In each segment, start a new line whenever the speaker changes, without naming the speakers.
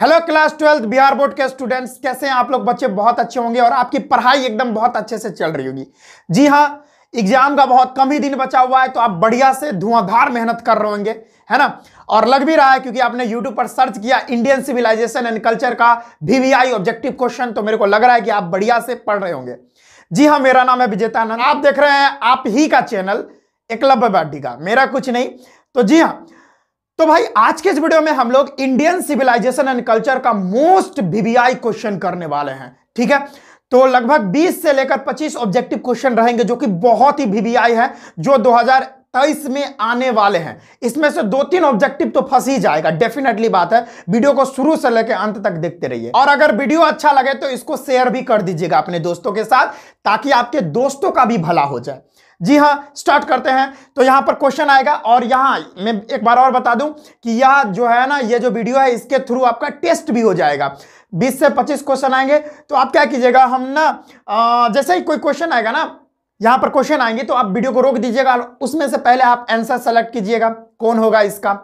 Hello class 12 Bihar board के students, कैसे हैं आप लोग? बच्चे बहुत अच्छे होंगे और आपकी पढ़ाई एकदम बहुत अच्छे से चल रही होगी। जी हाँ, एग्जाम का बहुत कम ही दिन बचा हुआ है, तो आप बढ़िया से धुआंधार मेहनत कर रहे होंगे, है ना। और लग भी रहा है क्योंकि आपने यूट्यूब पर सर्च किया इंडियन सिविलाइजेशन एंड कल्चर का VVI ऑब्जेक्टिव क्वेश्चन, तो मेरे को लग रहा है कि आप बढ़िया से पढ़ रहे होंगे। जी हाँ, मेरा नाम है विजेतानंद, आप देख रहे हैं आप ही का चैनल एकलव्य वाटिका, मेरा कुछ नहीं। तो जी हाँ, तो भाई आज के इस वीडियो में हम लोग इंडियन सिविलाइजेशन एंड कल्चर का मोस्ट VVI क्वेश्चन करने वाले हैं, ठीक है। तो लगभग 20 से लेकर 25 ऑब्जेक्टिव क्वेश्चन रहेंगे जो कि बहुत ही VVI है, जो 2023 में आने वाले हैं। इसमें से 2-3 ऑब्जेक्टिव तो फंस ही जाएगा, डेफिनेटली बात है। वीडियो को शुरू से लेकर अंत तक देखते रहिए, और अगर वीडियो अच्छा लगे तो इसको शेयर भी कर दीजिएगा अपने दोस्तों के साथ, ताकि आपके दोस्तों का भी भला हो जाए। जी हाँ, स्टार्ट करते हैं। तो यहां पर क्वेश्चन आएगा, और यहां मैं एक बार और बता दूं कि यह जो है ना, ये जो वीडियो है इसके थ्रू आपका टेस्ट भी हो जाएगा। 20 से 25 क्वेश्चन आएंगे, तो आप क्या कीजिएगा, हम ना जैसे ही कोई क्वेश्चन आएगा ना, यहां पर क्वेश्चन आएंगे तो आप वीडियो को रोक दीजिएगा, उसमें से पहले आप आंसर सेलेक्ट कीजिएगा कौन होगा इसका,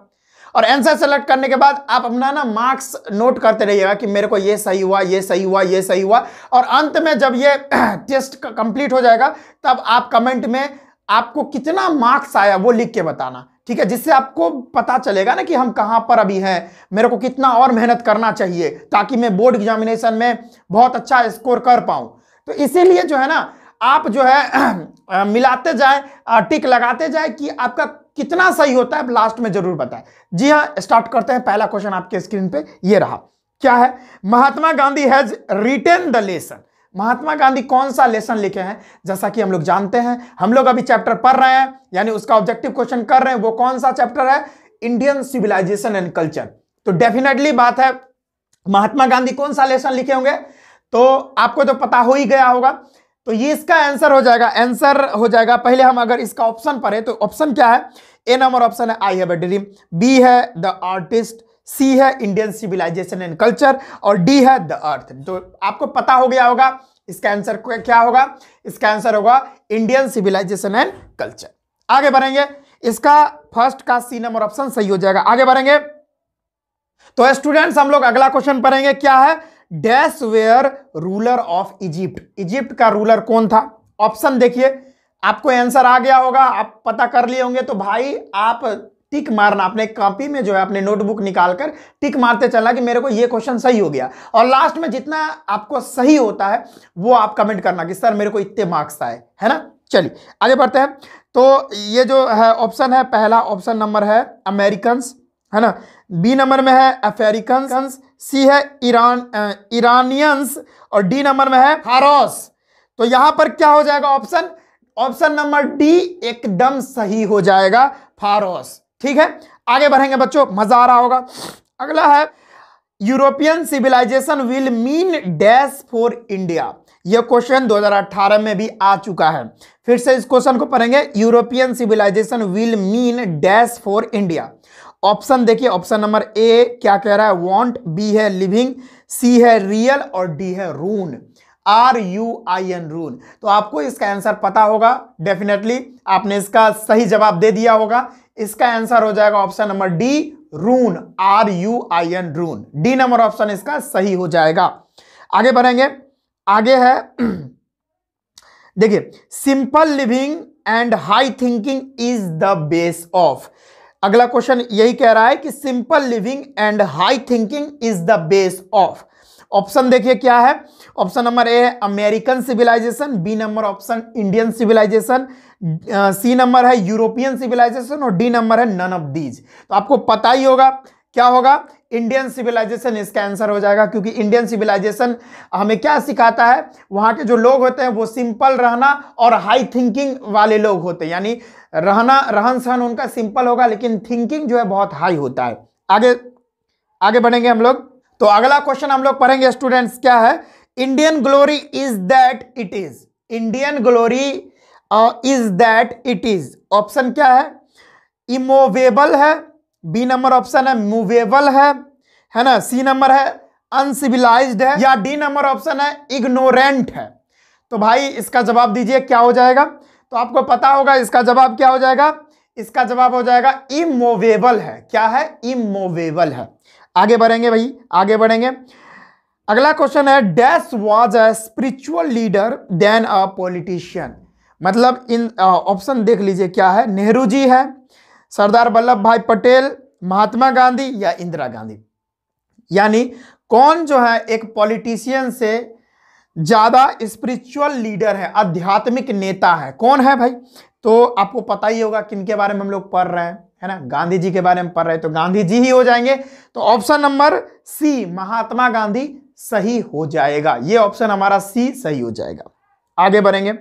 और आंसर सेलेक्ट करने के बाद आप अपना ना मार्क्स नोट करते रहिएगा कि मेरे को ये सही हुआ, ये सही हुआ, ये सही हुआ। और अंत में जब ये टेस्ट कंप्लीट हो जाएगा तब आप कमेंट में आपको कितना मार्क्स आया वो लिख के बताना, ठीक है, जिससे आपको पता चलेगा ना कि हम कहां पर अभी हैं, मेरे को कितना और मेहनत करना चाहिए ताकि मैं बोर्ड एग्जामिनेशन में बहुत अच्छा स्कोर कर पाऊं। तो इसीलिए जो है ना, आप जो है मिलाते जाए, टिक लगाते जाए कि आपका कितना सही होता है, लास्ट में जरूर बताएं। जी हाँ, स्टार्ट करते हैं। पहला क्वेश्चन आपके स्क्रीन पे ये रहा, क्या है? Mahatma Gandhi has written the lesson. Mahatma Gandhi कौन सा लेसन लिखे हैं? जैसा कि हम लोग जानते हैं, हम लोग अभी चैप्टर पढ़ रहे हैं, यानी उसका ऑब्जेक्टिव क्वेश्चन कर रहे हैं। वो कौन सा चैप्टर है? Indian civilisation and culture. तो डेफिनेटली बात है, महात्मा गांधी कौन सा लेसन लिखे होंगे तो आपको तो पता हो ही गया होगा। तो ये इसका आंसर हो जाएगा, आंसर हो जाएगा। पहले हम अगर इसका ऑप्शन पढ़े तो ऑप्शन क्या है? ए नंबर ऑप्शन है I have a dream, B है द आर्टिस्ट, सी है इंडियन सिविलाइजेशन एंड कल्चर, और डी है द अर्थ। तो आपको पता हो गया होगा इसका आंसर क्या होगा। इसका आंसर होगा इंडियन सिविलाइजेशन एंड कल्चर। आगे बढ़ेंगे, इसका फर्स्ट का सी नंबर ऑप्शन सही हो जाएगा। आगे बढ़ेंगे तो स्टूडेंट्स हम लोग अगला क्वेश्चन पढ़ेंगे, क्या है? Dash were ruler of Egypt. Egypt का रूलर कौन था? ऑप्शन देखिए, आपको आंसर आ गया होगा, आप पता कर लिए होंगे, तो भाई आप टिक मारना अपने कॉपी में, जो है अपने नोटबुक निकालकर टिक मारते चलना कि मेरे को ये क्वेश्चन सही हो गया। और लास्ट में जितना आपको सही होता है वो आप कमेंट करना कि सर मेरे को इतने मार्क्स आए, है ना। चलिए आगे बढ़ते हैं। तो ये जो है ऑप्शन है, पहला ऑप्शन नंबर है अमेरिकन्स, है ना। बी नंबर में है अफ्रीकन्स, सी है इरानियंस, और डी नंबर में है फारोस। तो यहां पर क्या हो जाएगा? ऑप्शन नंबर डी एकदम सही हो जाएगा, फारोस। ठीक है, आगे बढ़ेंगे बच्चों, मजा आ रहा होगा। अगला है European civilisation will mean dash for India. यह क्वेश्चन 2018 में भी आ चुका है। फिर से इस क्वेश्चन को पढ़ेंगे, European civilisation will mean dash for India. Option देखिए, ऑप्शन नंबर ए क्या कह रहा है? वांट, बी है लिविंग, सी है रियल, और डी है रून, RUIN रून। तो आपको इसका आंसर पता होगा, डेफिनेटली आपने इसका सही जवाब दे दिया होगा। इसका आंसर हो जाएगा option number D, ruin, RUIN ruin. D number option इसका सही हो जाएगा। आगे बढ़ेंगे, आगे है देखिए, simple living and high thinking is the base of. अगला क्वेश्चन यही कह रहा है कि simple living and high thinking is the base of. Option देखिए क्या है? ऑप्शन नंबर ए है American civilization, B number option Indian civilization, C number है यूरोपियन सिविलाइजेशन, और डी नंबर है नन ऑफ दीज। तो आपको पता ही होगा क्या होगा, इंडियन सिविलाइजेशन इसका आंसर हो जाएगा, क्योंकि इंडियन सिविलाइजेशन हमें क्या सिखाता है? वहां के जो लोग होते हैं वो सिंपल रहना और हाई थिंकिंग वाले लोग होते हैं, यानी रहन सहन उनका सिंपल होगा लेकिन थिंकिंग जो है बहुत हाई होता है। आगे बढ़ेंगे हम लोग। तो अगला क्वेश्चन हम लोग पढ़ेंगे स्टूडेंट्स, क्या है? Indian glory is that it is. Indian glory is that it is. Option क्या है? इमूवेबल है, बी नंबर ऑप्शन है मूवेबल है ना, सी नंबर है अनसिविलाइज्ड है, या डी नंबर ऑप्शन है इग्नोरेंट है। तो भाई इसका जवाब दीजिए, क्या हो जाएगा? तो आपको पता होगा इसका जवाब क्या हो जाएगा। इसका जवाब हो जाएगा इमूवेबल है। क्या है? इमूवेबल है। आगे बढ़ेंगे भाई, आगे बढ़ेंगे। अगला क्वेश्चन है, dash was a spiritual leader then a politician. मतलब इन ऑप्शन देख लीजिए क्या है, नेहरू जी है, सरदार वल्लभ भाई पटेल, महात्मा गांधी या इंदिरा गांधी। यानी कौन जो है एक पॉलिटिशियन से ज्यादा स्पिरिचुअल लीडर है, आध्यात्मिक नेता है, कौन है भाई? तो आपको पता ही होगा किनके बारे में हम लोग पढ़ रहे हैं, है ना, गांधी जी के बारे में पढ़ रहे हैं, तो गांधी जी ही हो जाएंगे। तो option number C Mahatma Gandhi सही हो जाएगा, ये ऑप्शन हमारा सी सही हो जाएगा। आगे बढ़ेंगे।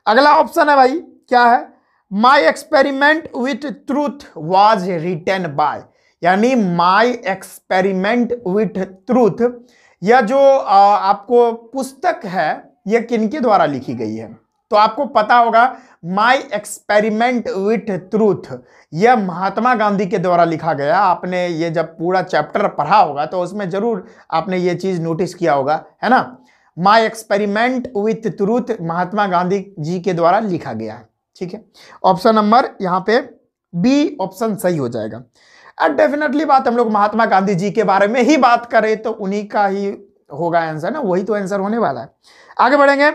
अगला ऑप्शन है भाई क्या है, my experiment with truth was written by. यानी माई एक्सपेरिमेंट विथ ट्रूथ, यह जो आपको पुस्तक है यह किनके द्वारा लिखी गई है? तो आपको पता होगा माई एक्सपेरिमेंट विथ ट्रूथ यह महात्मा गांधी के द्वारा लिखा गया। आपने ये जब पूरा चैप्टर पढ़ा होगा तो उसमें जरूर आपने ये चीज नोटिस किया होगा, है ना। माई experiment with truth Mahatma Gandhi ji के द्वारा लिखा गया है, ठीक है। ऑप्शन नंबर यहाँ पे बी ऑप्शन सही हो जाएगा। अब डेफिनेटली बात हम लोग महात्मा गांधी जी के बारे में ही बात करें तो उन्हीं का ही होगा आंसर ना, वही तो आंसर होने वाला है। आगे बढ़ेंगे।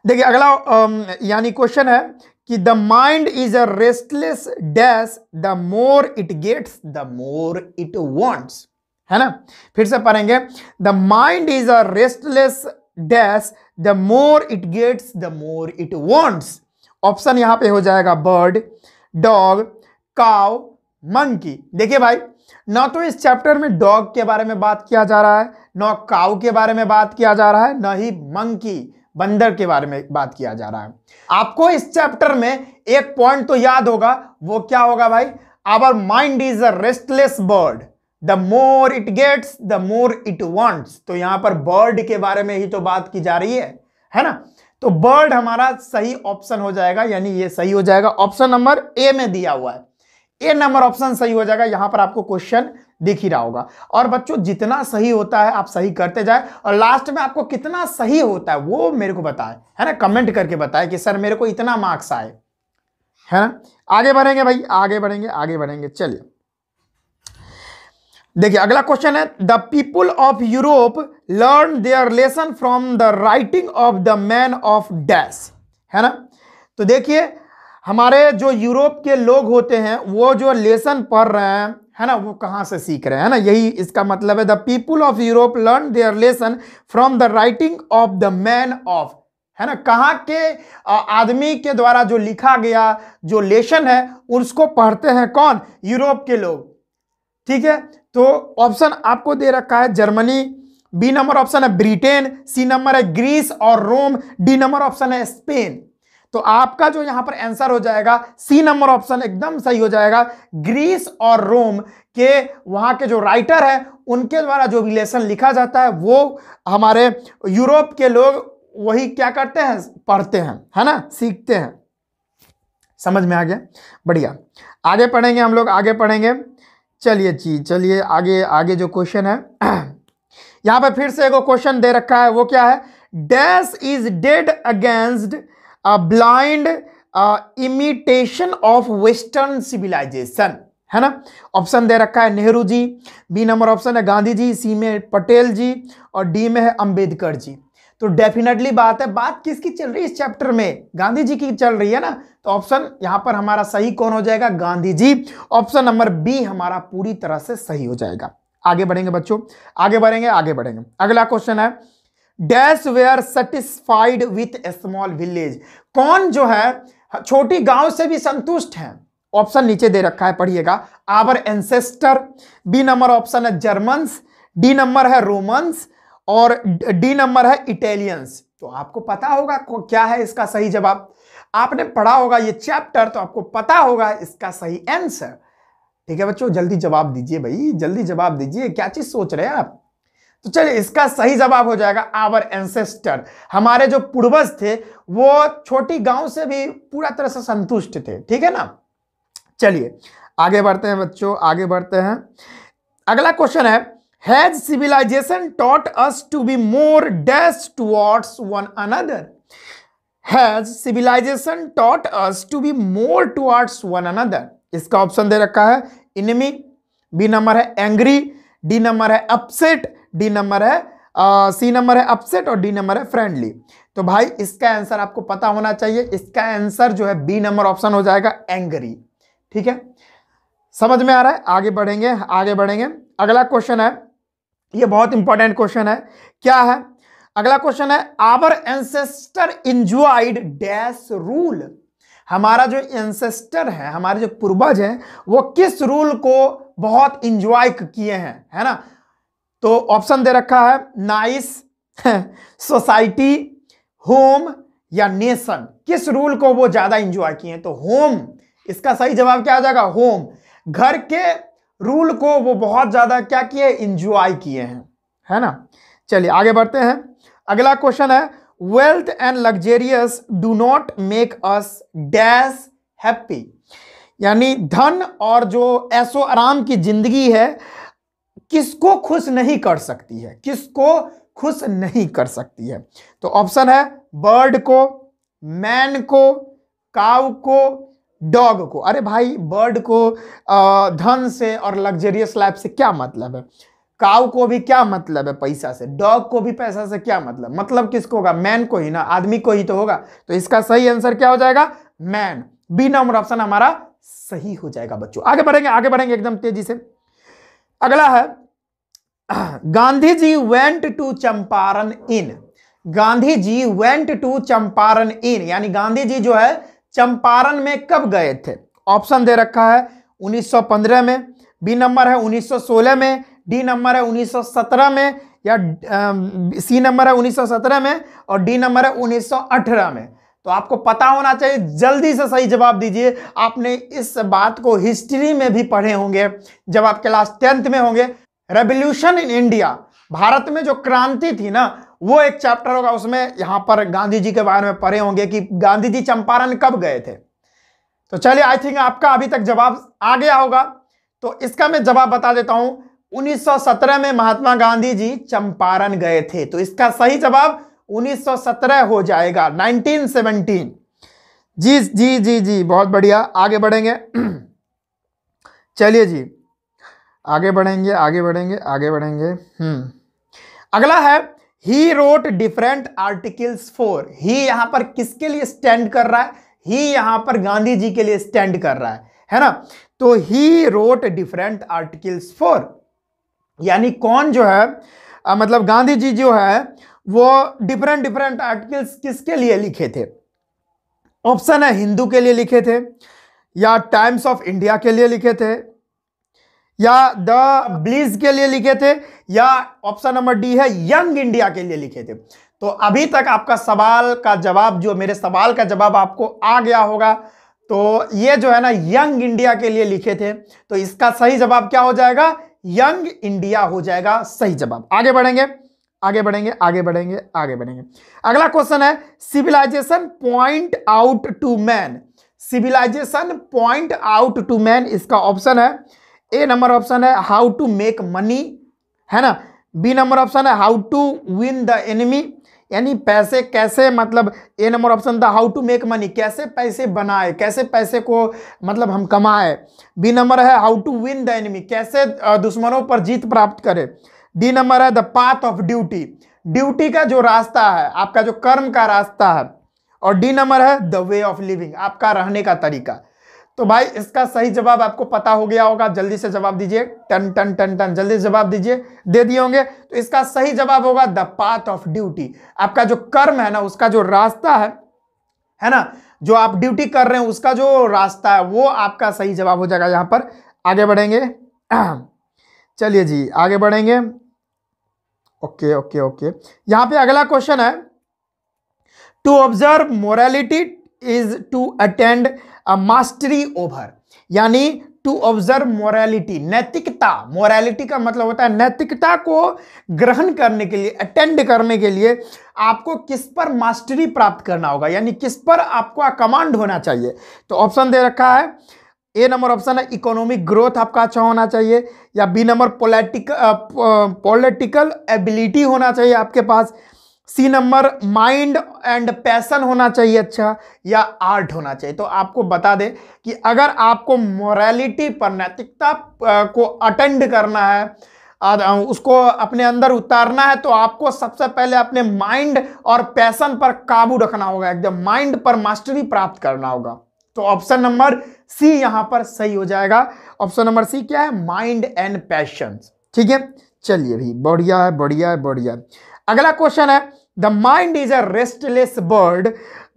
देखिए अगला यानी क्वेश्चन है कि the mind is a restless dash the more it gets the more it wants, है ना। फिर से पढ़ेंगे, the mind is a restless dash the more it gets the more it wants. Option यहां पे हो जाएगा बर्ड, डॉग, काउ, मंकी। देखिए भाई, ना तो इस चैप्टर में डॉग के बारे में बात किया जा रहा है, ना काउ के बारे में बात किया जा रहा है, ना ही मंकी बंदर के बारे में बात किया जा रहा है। आपको इस चैप्टर में एक पॉइंट तो याद होगा, वो क्या होगा भाई, our mind is a restless bird the more it gets the more it wants. तो यहां पर बर्ड के बारे में ही तो बात की जा रही है ना। तो बर्ड हमारा सही ऑप्शन हो जाएगा, यानी ये सही हो जाएगा। ऑप्शन नंबर ए में दिया हुआ है, ए नंबर ऑप्शन सही हो जाएगा। यहां पर आपको क्वेश्चन दिख ही रहा होगा। और बच्चों जितना सही होता है आप सही करते जाए, और लास्ट में आपको कितना सही होता है वो मेरे को बताएं, है ना, कमेंट करके बताएं कि सर मेरे को इतना मार्क्स आए, है ना। आगे बढ़ेंगे भाई, आगे बढ़ेंगे, आगे बढ़ेंगे। चलिए देखिए अगला क्वेश्चन है, the people of Europe learn their lesson from the writing of the man of dash, है ना। तो देखिए हमारे जो यूरोप के लोग होते हैं वो जो लेसन पढ़ रहे हैं, है ना, वो कहां से सीख रहे हैं, है ना, यही इसका मतलब है। The people of Europe learn their lesson from the writing of the man of, है ना, कहां के आदमी के द्वारा जो लिखा गया जो लेसन है उसको पढ़ते हैं कौन? यूरोप के लोग, ठीक है। तो ऑप्शन आपको दे रखा है जर्मनी, बी नंबर ऑप्शन है ब्रिटेन, सी नंबर है ग्रीस और रोम, डी नंबर ऑप्शन है स्पेन। तो आपका जो यहां पर आंसर हो जाएगा सी नंबर ऑप्शन एकदम सही हो जाएगा। ग्रीस और रोम के वहां के जो राइटर है उनके द्वारा जो रिलेशन लिखा जाता है वो हमारे यूरोप के लोग वही क्या करते हैं, पढ़ते हैं, है ना, सीखते हैं। समझ में आ गया? बढ़िया। आगे पढ़ेंगे हम लोग, आगे पढ़ेंगे। चलिए जी, चलिए आगे। आगे जो क्वेश्चन है यहां पर फिर से एक क्वेश्चन दे रखा है, वो क्या है, dash is dead against a blind imitation of western civilisation, है ना। ऑप्शन दे रखा है Nehru ji, B number option है गांधी जी, सी में पटेल जी और डी में है अंबेडकर जी। तो डेफिनेटली बात है, बात किसकी चल रही है इस चैप्टर में? गांधी जी की चल रही है ना। तो ऑप्शन यहां पर हमारा सही कौन हो जाएगा? Gandhi ji. Option number B हमारा पूरी तरह से सही हो जाएगा। आगे बढ़ेंगे बच्चों, आगे बढ़ेंगे, आगे बढ़ेंगे। अगला क्वेश्चन है, dash were satisfied with a small village. कौन जो है छोटी गांव से भी संतुष्ट है? ऑप्शन नीचे दे रखा है, पढ़िएगा। Our ancestor, B number option है जर्मन्स, डी नंबर है रोमन्स और डी नंबर है इटालियंस। तो आपको पता होगा क्या है इसका सही जवाब। आपने पढ़ा होगा ये चैप्टर तो आपको पता होगा इसका सही आंसर। ठीक है बच्चों, जल्दी जवाब दीजिए भाई, जल्दी जवाब दीजिए, क्या चीज सोच रहे हैं आप। तो चलिए इसका सही जवाब हो जाएगा आवर एंसेस्टर। हमारे जो पूर्वज थे वो छोटी गांव से भी पूरा तरह से संतुष्ट थे, ठीक है ना। चलिए आगे बढ़ते हैं बच्चों, आगे बढ़ते हैं। अगला क्वेश्चन है, has civilisation taught us to be more dash towards one another. Has civilisation taught us to be more towards one another. इसका ऑप्शन दे रखा है इनमी, बी नंबर है एंग्री, डी नंबर है अपसेट, डी नंबर है C number है upset और D number है फ्रेंडली। तो भाई इसका आंसर आपको पता होना चाहिए, इसका आंसर जो है बी नंबर ऑप्शन हो जाएगा एंग्री। ठीक है, समझ में आ रहा है? आगे बढ़ेंगे, आगे बढ़ेंगे। अगला क्वेश्चन है, ये बहुत इंपॉर्टेंट क्वेश्चन है। क्या है अगला क्वेश्चन है, our ancestor enjoyed dash rule. हमारा जो एंसेस्टर है, हमारे जो पूर्वज हैं, वो किस रूल को बहुत इंजॉय किए हैं, है ना? तो ऑप्शन दे रखा है नाइस, सोसाइटी, होम या नेशन। किस रूल को वो ज्यादा इंजॉय किए हैं? तो होम, इसका सही जवाब क्या आ जाएगा? होम। घर के रूल को वो बहुत ज्यादा क्या किए? इंजॉय किए हैं, है ना? चलिए आगे बढ़ते हैं। अगला क्वेश्चन है, wealth and luxurious do not make us dash happy. यानी धन और जो ऐशो आराम की जिंदगी है, किसको खुश नहीं कर सकती है? किसको खुश नहीं कर सकती है? तो ऑप्शन है बर्ड को, मैन को, काऊ को, डॉग को। अरे भाई, बर्ड को धन से और लग्जरियस लाइफ से क्या मतलब है? काऊ को भी क्या मतलब है पैसा से? डॉग को भी पैसा से क्या मतलब? मतलब किसको होगा? मैन को ही ना, आदमी को ही तो होगा। तो इसका सही आंसर क्या हो जाएगा? मैन। बी नंबर ऑप्शन हमारा सही हो जाएगा बच्चों। आगे बढ़ेंगे, आगे बढ़ेंगे एकदम तेजी से। अगला है, Gandhi ji went to Champaran in. Gandhi ji went to Champaran in, यानी गांधी जी जो है चंपारण में कब गए थे? ऑप्शन दे रखा है 1915 में, बी नंबर है 1916 में, डी नंबर है 1917 में, या सी नंबर है 1917 में और डी नंबर है 1918 में। तो आपको पता होना चाहिए, जल्दी से सही जवाब दीजिए। आपने इस बात को हिस्ट्री में भी पढ़े होंगे जब आप क्लास 10th में होंगे। रेवोल्यूशन इन इंडिया, भारत में जो क्रांति थी ना, वो एक चैप्टर होगा, उसमें यहां पर गांधी जी के बारे में पढ़े होंगे कि गांधी जी चंपारण कब गए थे। तो चलिए, आई थिंक आपका अभी तक जवाब आ गया होगा, तो इसका मैं जवाब बता देता हूं। 1917 में महात्मा गांधी जी चंपारण गए थे, तो इसका सही जवाब 1917 हो जाएगा, 1917। जी जी जी जी, बहुत बढ़िया। आगे बढ़ेंगे, चलिए जी आगे बढ़ेंगे, आगे बढ़ेंगे, आगे बढ़ेंगे। अगला है, he wrote different articles for. He यहां पर किसके लिए स्टैंड कर रहा है? ही यहां पर गांधी जी के लिए स्टैंड कर रहा है ना? तो ही रोट डिफरेंट आर्टिकल्स फॉर, यानी कौन जो है मतलब गांधी जी जो है वो डिफरेंट डिफरेंट आर्टिकल्स किसके लिए लिखे थे? ऑप्शन है हिंदू के लिए लिखे थे, या टाइम्स ऑफ इंडिया के लिए लिखे थे, या द ब्लिज के लिए लिखे थे, या ऑप्शन नंबर डी है यंग इंडिया के लिए लिखे थे। तो अभी तक आपका सवाल का जवाब, जो मेरे सवाल का जवाब आपको आ गया होगा। तो ये जो है ना, यंग इंडिया के लिए लिखे थे, तो इसका सही जवाब क्या हो जाएगा? यंग इंडिया हो जाएगा सही जवाब। आगे बढ़ेंगे, आगे बढ़ेंगे, आगे बढ़ेंगे, आगे बढ़ेंगे। अगला क्वेश्चन है, civilisation point out to man. Civilisation point out to man, इसका ऑप्शन है ए नंबर ऑप्शन है हाउ टू मेक मनी, है ना? बी नंबर ऑप्शन है how to win the enemy, यानी पैसे कैसे, मतलब ए नंबर ऑप्शन था हाउ टू मेक मनी, कैसे पैसे बनाए, कैसे पैसे को मतलब हम कमाए। बी नंबर है how to win the enemy, कैसे दुश्मनों पर जीत प्राप्त करे। डी नंबर है the path of duty, duty का जो रास्ता है, आपका जो कर्म का रास्ता है। और डी नंबर है द वे ऑफ लिविंग, आपका रहने का तरीका। तो भाई इसका सही जवाब आपको पता हो गया होगा, जल्दी से जवाब दीजिए, टन टन टन टन, जल्दी से जवाब दीजिए, दे दिए होंगे। तो इसका सही जवाब होगा द पाथ ऑफ ड्यूटी, आपका जो कर्म है ना, उसका जो रास्ता है ना, जो आप ड्यूटी कर रहे हैं उसका जो रास्ता है, वो आपका सही जवाब हो जाएगा। यहां पर आगे बढ़ेंगे, चलिए जी आगे बढ़ेंगे। ओके ओके ओके, यहां पे अगला क्वेश्चन है, to observe morality is to attend a mastery over, यानी टू ऑब्जर्व मोरालिटी, नैतिकता। मोरालिटी का मतलब होता है नैतिकता को ग्रहण करने के लिए, अटेंड करने के लिए आपको किस पर मास्टरी प्राप्त करना होगा, यानी किस पर आपको कमांड होना चाहिए। तो ऑप्शन दे रखा है, ए नंबर ऑप्शन है इकोनॉमिक ग्रोथ आपका अच्छा होना चाहिए, या बी नंबर पॉलिटिकल एबिलिटी होना चाहिए आपके पास, C number mind and passion होना चाहिए अच्छा, या आर्ट होना चाहिए। तो आपको बता दें कि अगर आपको मोरालिटी पर, नैतिकता को अटेंड करना है, उसको अपने अंदर उतारना है, तो आपको सबसे पहले अपने माइंड और पैशन पर काबू रखना होगा, एकदम माइंड पर मास्टरी प्राप्त करना होगा। तो ऑप्शन नंबर सी यहां पर सही हो जाएगा। ऑप्शन नंबर सी क्या है? Mind and passion. ठीक है, चलिए भी, बढ़िया है, बढ़िया है, बढ़िया है। अगला क्वेश्चन है, the mind is a restless bird,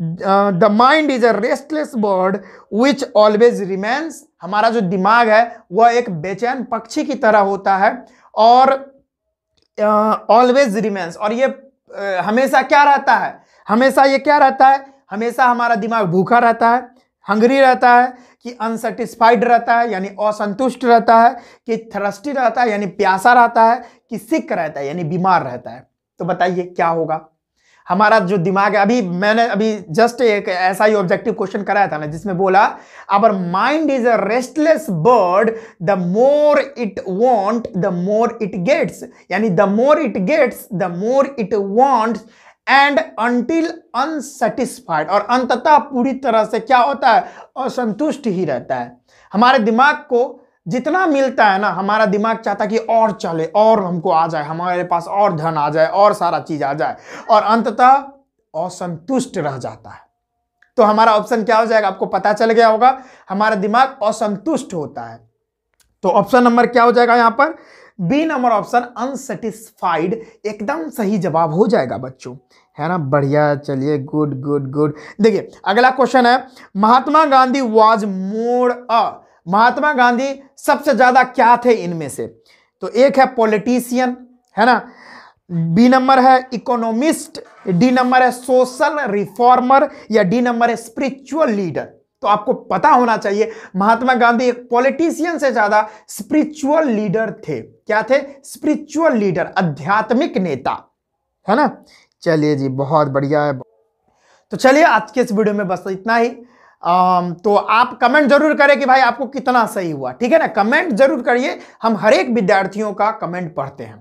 the mind is a restless bird which always remains. हमारा जो दिमाग है वह एक बेचैन पक्षी की तरह होता है, और ऑलवेज रिमेन्स, और ये हमेशा क्या रहता है? हमेशा ये क्या रहता है? हमेशा हमारा दिमाग भूखा रहता है, हंग्री रहता है, कि अनसेटिस्फाइड रहता है यानी असंतुष्ट रहता है, कि थर्स्टी रहता है यानी प्यासा रहता है, कि सिक रहता है यानी बीमार रहता है। तो बताइए क्या होगा? हमारा जो दिमाग है, मैंने अभी जस्ट एक ऐसा ही ऑब्जेक्टिव क्वेश्चन कराया था ना, जिसमें बोला our mind is a restless bird, the more it want the more it gets, यानी the more it gets the more it wants and until unsatisfied, और अंततः पूरी तरह से क्या होता है? असंतुष्ट ही रहता है। हमारे दिमाग को जितना मिलता है ना, हमारा दिमाग चाहता है कि और चले, और हमको आ जाए, हमारे पास और धन आ जाए, और सारा चीज आ जाए, और अंततः असंतुष्ट रह जाता है। तो हमारा ऑप्शन क्या हो जाएगा? आपको पता चल गया होगा, हमारा दिमाग असंतुष्ट होता है। तो ऑप्शन नंबर क्या हो जाएगा यहां पर? बी नंबर ऑप्शन, अनसेटिस्फाइड, एकदम सही जवाब हो जाएगा बच्चों, है ना? बढ़िया, चलिए, गुड गुड गुड। देखिए अगला क्वेश्चन है, महात्मा गांधी वाज मोर अ, महात्मा गांधी सबसे ज्यादा क्या थे इनमें से? तो एक है पॉलिटिशियन, है ना, बी नंबर है इकोनॉमिस्ट, डी नंबर है सोशल रिफॉर्मर, या डी नंबर है स्पिरिचुअल लीडर। तो आपको पता होना चाहिए महात्मा गांधी एक पॉलिटिशियन से ज्यादा स्पिरिचुअल लीडर थे। क्या थे? स्पिरिचुअल लीडर, आध्यात्मिक नेता, है ना? चलिए जी, बहुत बढ़िया है। तो चलिए आज के इस वीडियो में बस इतना ही। तो आप कमेंट जरूर करें कि भाई आपको कितना सही हुआ, ठीक है ना? कमेंट जरूर करिए, हम हर एक विद्यार्थियों का कमेंट पढ़ते हैं,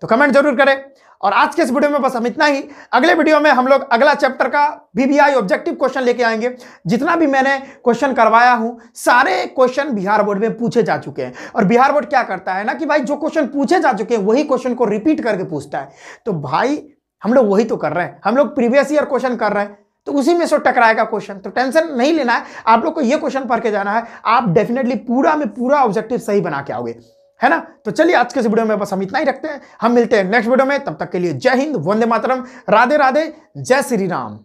तो कमेंट जरूर करें। और आज के इस वीडियो में बस हम इतना ही। अगले वीडियो में हम लोग अगला चैप्टर का VBI ऑब्जेक्टिव क्वेश्चन लेके आएंगे। जितना भी मैंने क्वेश्चन करवाया हूं, सारे क्वेश्चन बिहार बोर्ड में पूछे जा चुके हैं, और बिहार बोर्ड क्या करता है ना कि भाई जो क्वेश्चन पूछे जा चुके हैं वही क्वेश्चन को रिपीट करके पूछता है। तो भाई हम लोग वही तो कर रहे हैं, हम लोग प्रीवियस ईयर क्वेश्चन कर रहे हैं, तो उसी में से टकराएगा क्वेश्चन। तो टेंशन नहीं लेना है, आप लोग को ये क्वेश्चन पढ़ के जाना है, आप डेफिनेटली पूरा में पूरा ऑब्जेक्टिव सही बना के आओगे, है ना? तो चलिए आज के इस वीडियो में बस हम इतना ही रखते हैं, हम मिलते हैं नेक्स्ट वीडियो में। तब तक के लिए जय हिंद, वंदे मातरम, राधे राधे, जय श्री राम।